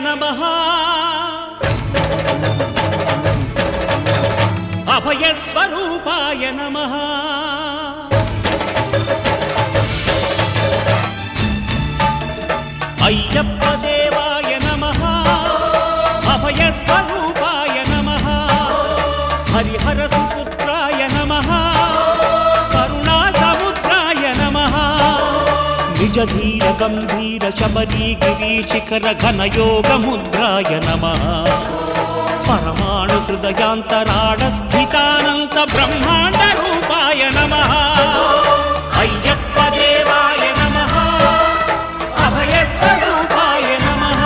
నమః అభయస్వరూపాయ నమః అయ్యప్ప దేవాయ నమః అభయస్వరూపాయ నమః హరిహర సుపుత్రాయ నమః కరుణా సముద్రాయ నమః నిజధీర గంభీర శబరీ గిరీశిఖర ఘనయోగ ముద్రాయ నమః పరమాణు హృదయాంతరాళ స్థితానంత బ్రహ్మాండ రూపాయ నమః అయ్యప్ప దేవాయ నమః అభయస్వరూపాయ నమః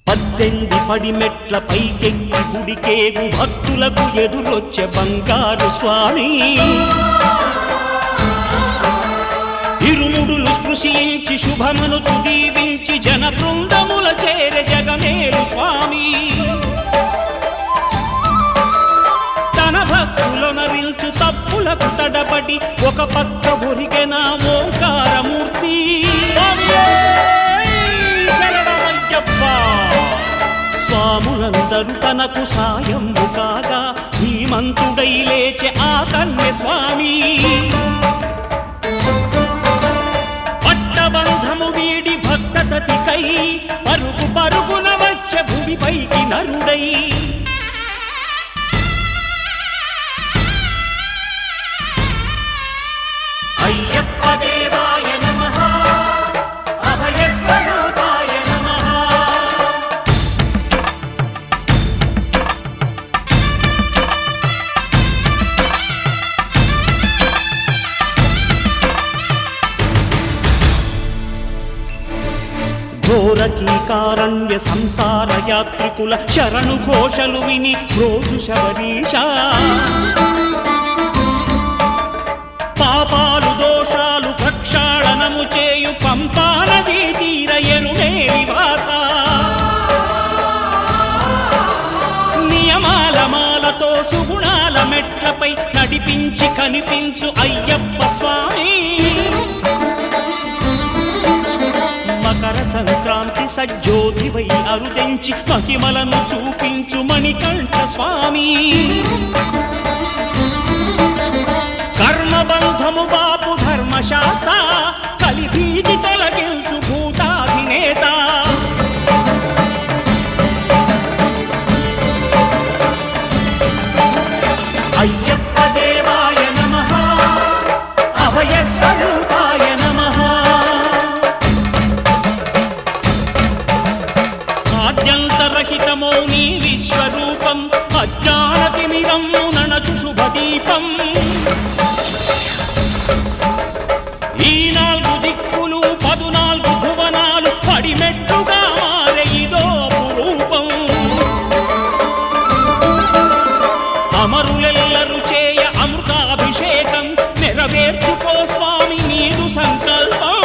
పద్దెంది పడిమెట్ల పైకెక్కి గుడికేగు భక్తులకు ఎదురొచ్చే బంగారు స్వామి ఇరుముడులు స్పృశించి శుభమును చుదీవించి జన బృందముల చేరే జగమేలు స్వామి తన భక్తులొనరిల్చు తప్పులకు తడబడి ఒక పక్క ఒరిగెన ఓంకారమూర్తి స్వాములందరూ తనకు సాయము కాగా ధీమంతుడై లేచే ఆ కన్య స్వామి పట్టబంధము వీడి భక్తతతికై పరుగు పరుగున వచ్చే భూమిపైకి నరుడై అయ్యప్ప దేవాయ నమః అభయస్వరూపాయ నమః ఘోరకీకారణ్య సంసార యాత్రికుల శరణు ఘోషలు విని రోజు శబరీశ పాపాలు దోషాలు ప్రక్షాళనము చేయు పంపానదీ తీరయనుమే నివాస నియమాల మాలతో సుగుణాల మెట్లపై నడిపించి కనిపించు అయ్యప్ప స్వామి మకర సంక్రాంతి సజ్జోతివై అరుదెంచి మహిమలను చూపించు మణికంఠ స్వామి కర్మబంధము బాపు ధర్మశాస్త్ర కలిభీతి తొలగించు భూతాధినేత అయ్యప్ప దేవాయ నమః అభయస్వరూపాయ నమః ఆద్యంతరహితమో నీ విశ్వరూపం అజ్ఞానతిమిరం నణచు శుభదీపం ఈ 4 దిక్కులు 14 భువనాలు పడిమెట్టుగా మారే ఇదో రూపం అమరులెల్లరు చేయ అమృతాభిషేకం నెరవేర్చుకో స్వామి నీదు సంకల్పం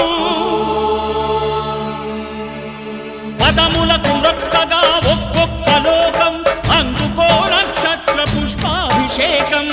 పదములకు రొక్కగా ఒక్కొక్క లోకం అందుకో నక్షత్ర పుష్పాభిషేకం